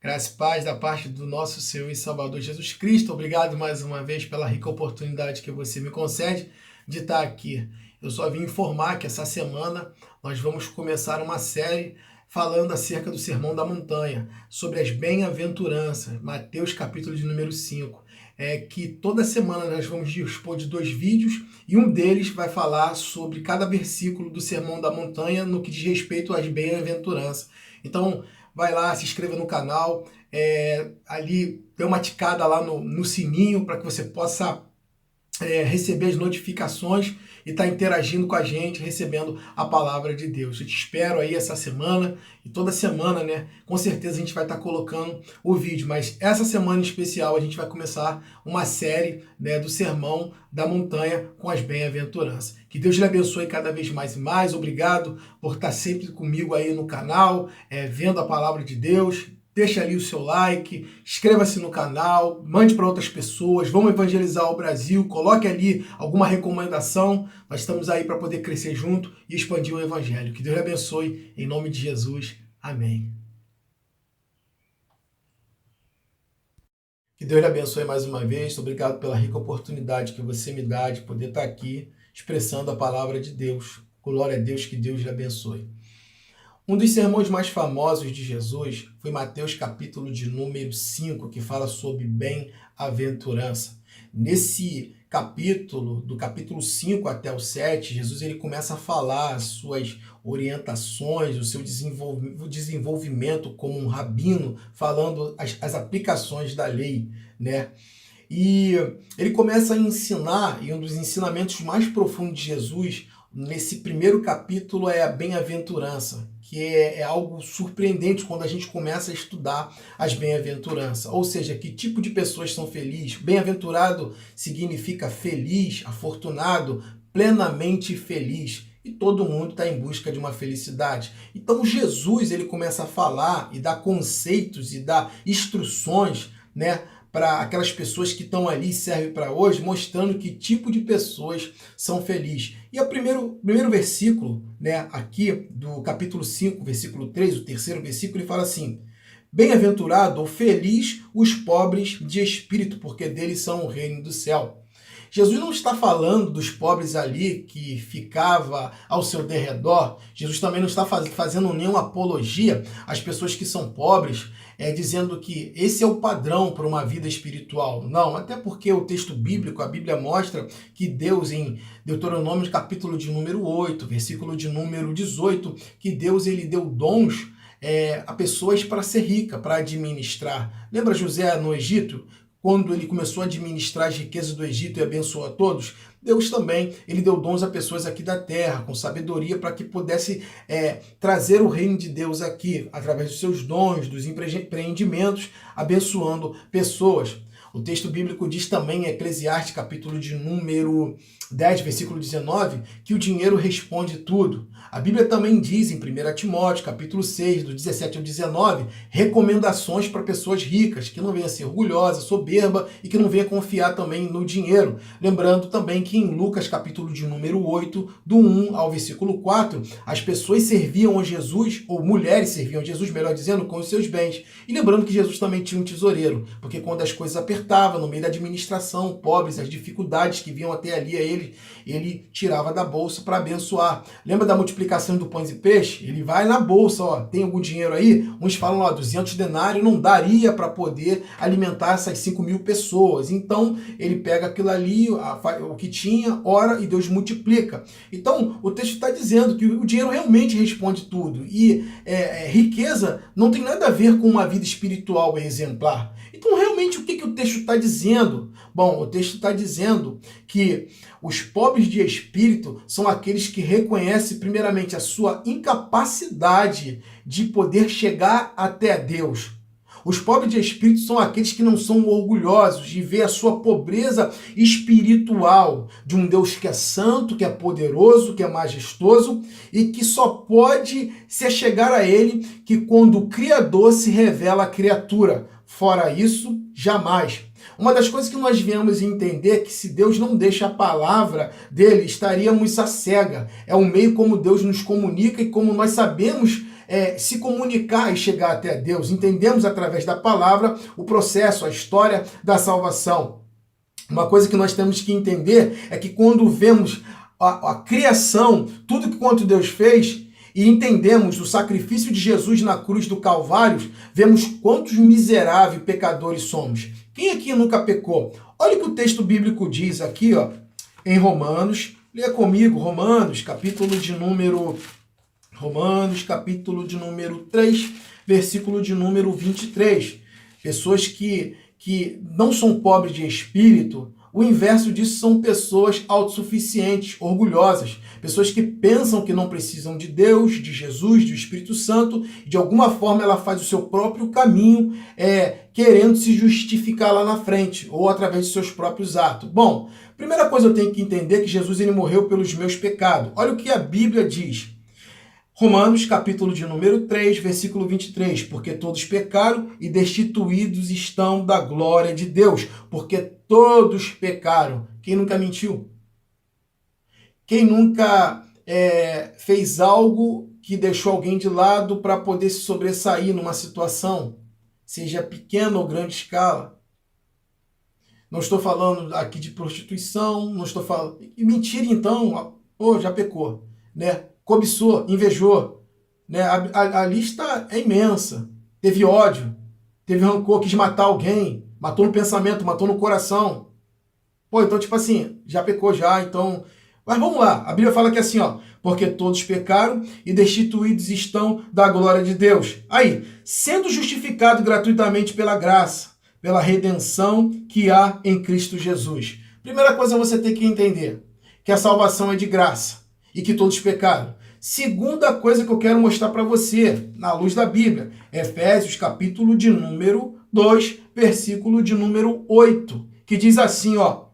Graça e paz da parte do nosso Senhor e Salvador Jesus Cristo. Obrigado mais uma vez pela rica oportunidade que você me concede de estar aqui. Eu só vim informar que essa semana nós vamos começar uma série falando acerca do Sermão da Montanha, sobre as bem-aventuranças, Mateus capítulo de número 5. Que toda semana nós vamos dispor de 2 vídeos e um deles vai falar sobre cada versículo do Sermão da Montanha no que diz respeito às bem-aventuranças. Então, vai lá, se inscreva no canal, ali dê uma ticada lá no sininho para que você possa receber as notificações e estar interagindo com a gente, recebendo a palavra de Deus. Eu te espero aí essa semana e toda semana, né? Com certeza a gente vai estar colocando o vídeo, mas essa semana em especial a gente vai começar uma série, né, do Sermão da Montanha com as bem-aventuranças. Que Deus lhe abençoe cada vez mais e mais. Obrigado por estar sempre comigo aí no canal, vendo a palavra de Deus. Deixa ali o seu like, inscreva-se no canal, mande para outras pessoas, vamos evangelizar o Brasil, coloque ali alguma recomendação. Nós estamos aí para poder crescer junto e expandir o evangelho. Que Deus lhe abençoe, em nome de Jesus. Amém. Que Deus lhe abençoe mais uma vez. Obrigado pela rica oportunidade que você me dá de poder estar aqui expressando a palavra de Deus. Glória a Deus, que Deus lhe abençoe. Um dos sermões mais famosos de Jesus foi Mateus capítulo de número 5, que fala sobre bem-aventurança. Nesse capítulo, do capítulo 5 até o 7, Jesus ele começa a falar as suas orientações, o seu desenvolvimento como um rabino, falando as aplicações da lei, né? E ele começa a ensinar, e um dos ensinamentos mais profundos de Jesus, nesse primeiro capítulo, é a bem-aventurança, que é algo surpreendente quando a gente começa a estudar as bem-aventuranças. Ou seja, que tipo de pessoas são felizes? Bem-aventurado significa feliz, afortunado, plenamente feliz. E todo mundo está em busca de uma felicidade. Então Jesus ele começa a falar e dar conceitos e dar instruções, né, para aquelas pessoas que estão ali e servem para hoje, mostrando que tipo de pessoas são felizes. E o primeiro versículo, né, aqui do capítulo 5, versículo 3, o terceiro versículo, ele fala assim: bem-aventurado ou feliz os pobres de espírito, porque deles são o reino do céu. Jesus não está falando dos pobres ali que ficava ao seu derredor. Jesus também não está fazendo nenhuma apologia às pessoas que são pobres, dizendo que esse é o padrão para uma vida espiritual. Não, até porque o texto bíblico, a Bíblia mostra que Deus, em Deuteronômio capítulo de número 8, versículo de número 18, que Deus ele deu dons a pessoas para ser rica, para administrar. Lembra José no Egito? Quando ele começou a administrar as riquezas do Egito e abençoou a todos, Deus também ele deu dons a pessoas aqui da terra, com sabedoria, para que pudesse trazer o reino de Deus aqui, através dos seus dons, dos empreendimentos, abençoando pessoas. O texto bíblico diz também em Eclesiastes, capítulo de número 10, versículo 19, que o dinheiro responde tudo. A Bíblia também diz em 1 Timóteo, capítulo 6, do 17 ao 19, recomendações para pessoas ricas, que não venham a ser orgulhosa, soberba e que não venham a confiar também no dinheiro. Lembrando também que em Lucas, capítulo de número 8, do 1 ao versículo 4, as pessoas serviam a Jesus, ou mulheres serviam a Jesus, melhor dizendo, com os seus bens. E lembrando que Jesus também tinha um tesoureiro, porque quando as coisas apertavam, no meio da administração, pobres, as dificuldades que vinham até ali a ele tirava da bolsa para abençoar. Lembra da multiplicação do pães e peixe? Ele vai na bolsa, ó, tem algum dinheiro aí? Uns falam, ó, 200 denários não daria para poder alimentar essas 5.000 pessoas. Então, ele pega aquilo ali, o que tinha, ora, e Deus multiplica. Então, o texto está dizendo que o dinheiro realmente responde tudo. E riqueza não tem nada a ver com uma vida espiritual exemplar. Então, realmente, o que o texto está dizendo? Bom, o texto está dizendo que os pobres de espírito são aqueles que reconhecem, primeiramente, a sua incapacidade de poder chegar até Deus. Os pobres de espírito são aqueles que não são orgulhosos de ver a sua pobreza espiritual de um Deus que é santo, que é poderoso, que é majestoso e que só pode se chegar a ele que quando o Criador se revela à criatura. Fora isso, jamais. Uma das coisas que nós viemos entender é que se Deus não deixa a palavra dele, estaríamos à cega. É o meio como Deus nos comunica e como nós sabemos se comunicar e chegar até Deus. Entendemos através da palavra o processo, a história da salvação. Uma coisa que nós temos que entender é que quando vemos a criação, tudo que quanto Deus fez, e entendemos o sacrifício de Jesus na cruz do Calvário, vemos quantos miseráveis pecadores somos. Quem aqui nunca pecou? Olha o que o texto bíblico diz aqui, ó, em Romanos. Leia comigo, Romanos, capítulo de número 3, versículo de número 23. Pessoas que não são pobres de espírito, o inverso disso são pessoas autossuficientes, orgulhosas, pessoas que pensam que não precisam de Deus, de Jesus, do Espírito Santo, e de alguma forma ela faz o seu próprio caminho, querendo se justificar lá na frente, ou através de seus próprios atos. Bom, primeira coisa eu tenho que entender é que Jesus ele morreu pelos meus pecados. Olha o que a Bíblia diz. Romanos, capítulo de número 3, versículo 23. Porque todos pecaram e destituídos estão da glória de Deus. Porque todos pecaram. Quem nunca mentiu? Quem nunca fez algo que deixou alguém de lado para poder se sobressair numa situação, seja pequena ou grande escala? Não estou falando aqui de prostituição, não estou falando... E mentira, então, já pecou, né? Cobiçou, invejou, né? A lista é imensa. Teve ódio, teve rancor, quis matar alguém, matou no pensamento, matou no coração. Então, tipo assim, já pecou já, então... Mas vamos lá, a Bíblia fala que é assim, ó, porque todos pecaram e destituídos estão da glória de Deus. Aí, sendo justificado gratuitamente pela graça, pela redenção que há em Cristo Jesus. Primeira coisa você tem que entender, que a salvação é de graça e que todos pecaram. Segunda coisa que eu quero mostrar para você, na luz da Bíblia, Efésios, capítulo de número 2, versículo de número 8, que diz assim, ó,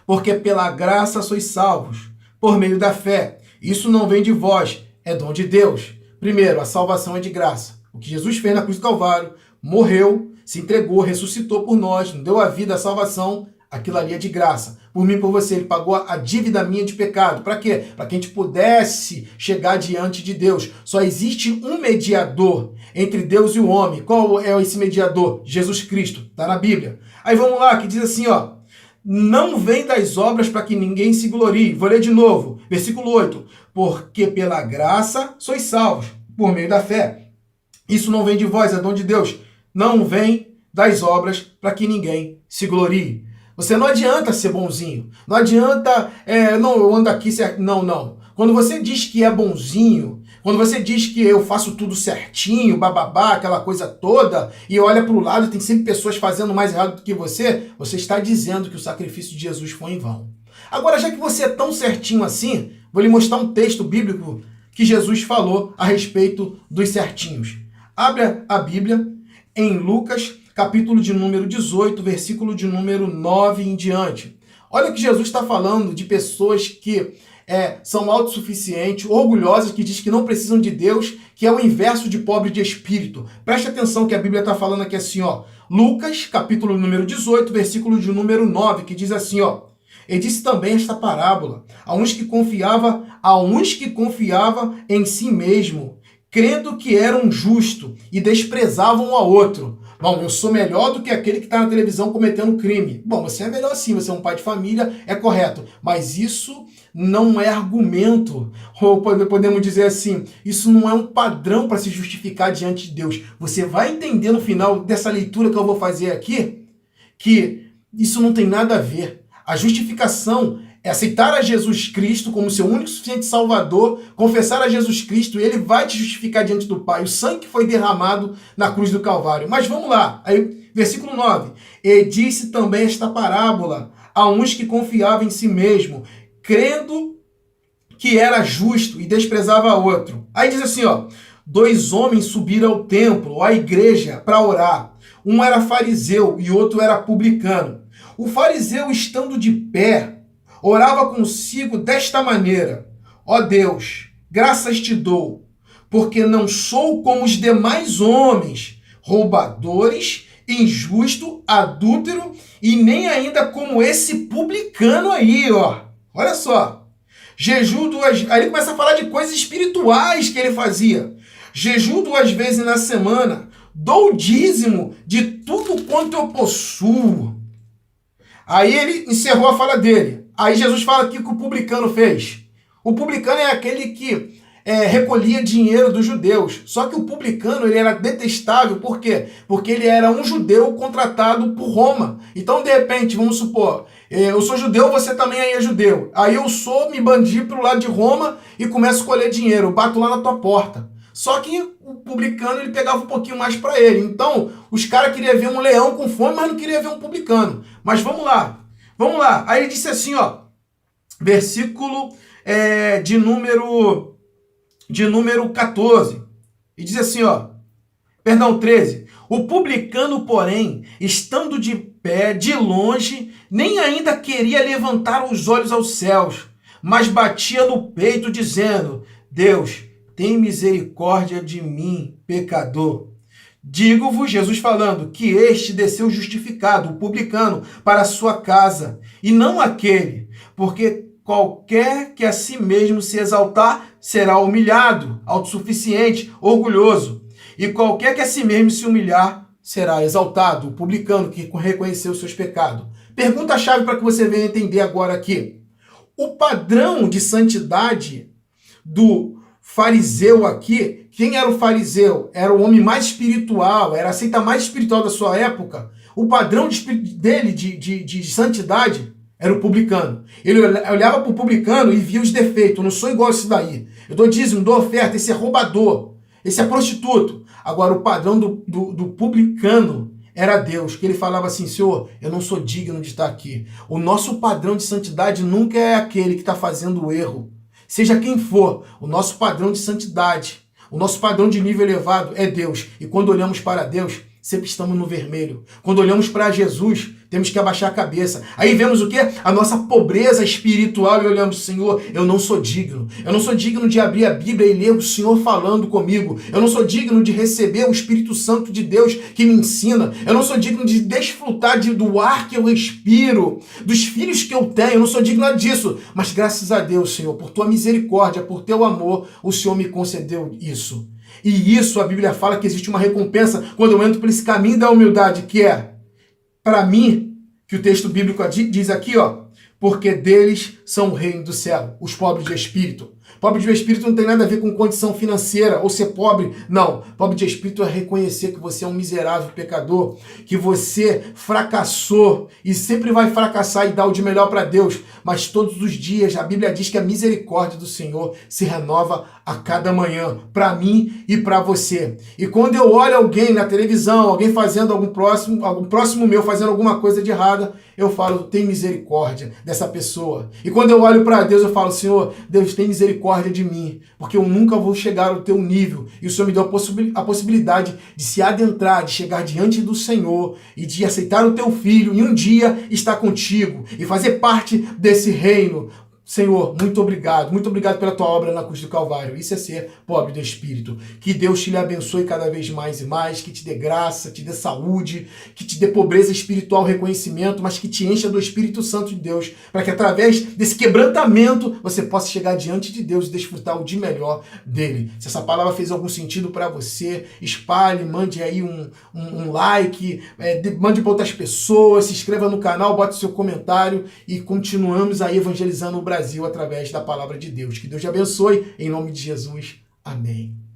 porque pela graça sois salvos, por meio da fé. Isso não vem de vós, é dom de Deus. Primeiro, a salvação é de graça. O que Jesus fez na cruz do Calvário, morreu, se entregou, ressuscitou por nós, nos deu a vida, a salvação, aquilo ali é de graça. Por mim e por você, ele pagou a dívida minha de pecado. Para quê? Para que a gente pudesse chegar diante de Deus. Só existe um mediador entre Deus e o homem. Qual é esse mediador? Jesus Cristo. Está na Bíblia. Aí vamos lá, que diz assim, ó. Não vem das obras para que ninguém se glorie. Vou ler de novo. Versículo 8. Porque pela graça sois salvos, por meio da fé. Isso não vem de vós, é dom de Deus. Não vem das obras para que ninguém se glorie. Você não adianta ser bonzinho. Não adianta, não, eu ando aqui certo. Não. Quando você diz que é bonzinho, quando você diz que eu faço tudo certinho, bababá, aquela coisa toda, e olha para o lado, tem sempre pessoas fazendo mais errado do que você está dizendo que o sacrifício de Jesus foi em vão. Agora, já que você é tão certinho assim, vou lhe mostrar um texto bíblico que Jesus falou a respeito dos certinhos. Abra a Bíblia em Lucas, capítulo de número 18, versículo de número 9 em diante. Olha o que Jesus está falando de pessoas que são autossuficientes, orgulhosas, que diz que não precisam de Deus, que é o inverso de pobre de espírito. Preste atenção que a Bíblia está falando aqui assim, ó. Lucas, capítulo número 18, versículo de número 9, que diz assim, ó. Ele disse também esta parábola a uns que confiava em si mesmo, crendo que eram justos e desprezavam um ao outro. Bom, eu sou melhor do que aquele que está na televisão cometendo crime. Bom, você é melhor sim, você é um pai de família, é correto. Mas isso não é argumento. Ou podemos dizer assim, isso não é um padrão para se justificar diante de Deus. Você vai entender no final dessa leitura que eu vou fazer aqui, que isso não tem nada a ver. A justificação é aceitar a Jesus Cristo como seu único e suficiente Salvador, confessar a Jesus Cristo, e ele vai te justificar diante do Pai. O sangue foi derramado na cruz do Calvário. Mas vamos lá, aí, versículo 9. E disse também esta parábola a uns que confiavam em si mesmo, crendo que era justo e desprezava outro. Aí diz assim, ó, 2 homens subiram ao templo, ou à igreja, para orar. Um era fariseu e outro era publicano. O fariseu, estando de pé, orava consigo desta maneira: ó Deus, graças te dou, porque não sou como os demais homens, roubadores, injusto, adúltero, e nem ainda como esse publicano aí, ó. Olha só. Jejum 2... Aí ele começa a falar de coisas espirituais que ele fazia. jejuo 2 vezes na semana, dou o dízimo de tudo quanto eu possuo. Aí ele encerrou a fala dele. Aí Jesus fala aqui o que o publicano fez. O publicano é aquele que recolhia dinheiro dos judeus. Só que o publicano ele era detestável. Por quê? Porque ele era um judeu contratado por Roma. Então, de repente, vamos supor, eu sou judeu, você também aí é judeu. Aí eu me bandi para o lado de Roma e começo a colher dinheiro. Eu bato lá na tua porta. Só que o publicano ele pegava um pouquinho mais para ele. Então, os caras queriam ver um leão com fome, mas não queriam ver um publicano. Mas vamos lá. Vamos lá. Aí ele disse assim, ó, versículo de número 14. E diz assim, ó, perdão, 13. O publicano, porém, estando de pé, de longe, nem ainda queria levantar os olhos aos céus, mas batia no peito, dizendo: Deus, tem misericórdia de mim, pecador. Digo-vos, Jesus falando, que este desceu justificado, o publicano, para a sua casa, e não aquele, porque qualquer que a si mesmo se exaltar será humilhado, autossuficiente, orgulhoso. E qualquer que a si mesmo se humilhar será exaltado, o publicano que reconheceu os seus pecados. Pergunta-chave para que você venha entender agora aqui. O padrão de santidade do fariseu aqui, quem era o fariseu? Era o homem mais espiritual, era a seita mais espiritual da sua época. O padrão dele de santidade era o publicano. Ele olhava para o publicano e via os defeitos. Eu não sou igual a esse daí. Eu dou dízimo, dou oferta, esse é roubador, esse é prostituto. Agora, o padrão do publicano era Deus, que ele falava assim: Senhor, eu não sou digno de estar aqui. O nosso padrão de santidade nunca é aquele que está fazendo o erro. Seja quem for, o nosso padrão de santidade, o nosso padrão de nível elevado é Deus. E quando olhamos para Deus, sempre estamos no vermelho. Quando olhamos para Jesus, temos que abaixar a cabeça. Aí vemos o quê? A nossa pobreza espiritual e olhamos: Senhor, eu não sou digno. Eu não sou digno de abrir a Bíblia e ler o Senhor falando comigo. Eu não sou digno de receber o Espírito Santo de Deus que me ensina. Eu não sou digno de desfrutar do ar que eu respiro, dos filhos que eu tenho. Eu não sou digno disso. Mas graças a Deus, Senhor, por tua misericórdia, por teu amor, o Senhor me concedeu isso. E isso a Bíblia fala que existe uma recompensa quando eu entro por esse caminho da humildade, que é, para mim, que o texto bíblico diz aqui, ó, porque deles são o reino do céu, os pobres de espírito. Pobre de espírito não tem nada a ver com condição financeira ou ser pobre, não. Pobre de espírito é reconhecer que você é um miserável pecador, que você fracassou e sempre vai fracassar e dar o de melhor para Deus, mas todos os dias a Bíblia diz que a misericórdia do Senhor se renova a cada manhã, para mim e para você. E quando eu olho alguém na televisão, alguém fazendo algum próximo meu fazendo alguma coisa de errada, eu falo: tem misericórdia dessa pessoa. E quando eu olho para Deus, eu falo: Senhor, Deus tem misericórdia de mim, porque eu nunca vou chegar ao teu nível. E o Senhor me deu a possibilidade de se adentrar, de chegar diante do Senhor e de aceitar o teu filho e um dia estar contigo e fazer parte desse reino. Senhor, muito obrigado pela tua obra na cruz do Calvário. Isso é ser pobre de espírito. Que Deus te abençoe cada vez mais e mais, que te dê graça, te dê saúde, que te dê pobreza espiritual, reconhecimento, mas que te encha do Espírito Santo de Deus, para que através desse quebrantamento você possa chegar diante de Deus e desfrutar o de melhor dele. Se essa palavra fez algum sentido para você, espalhe, mande aí um like, mande para outras pessoas, se inscreva no canal, bote seu comentário e continuamos aí evangelizando o Brasil através da palavra de Deus. Que Deus te abençoe, em nome de Jesus. Amém.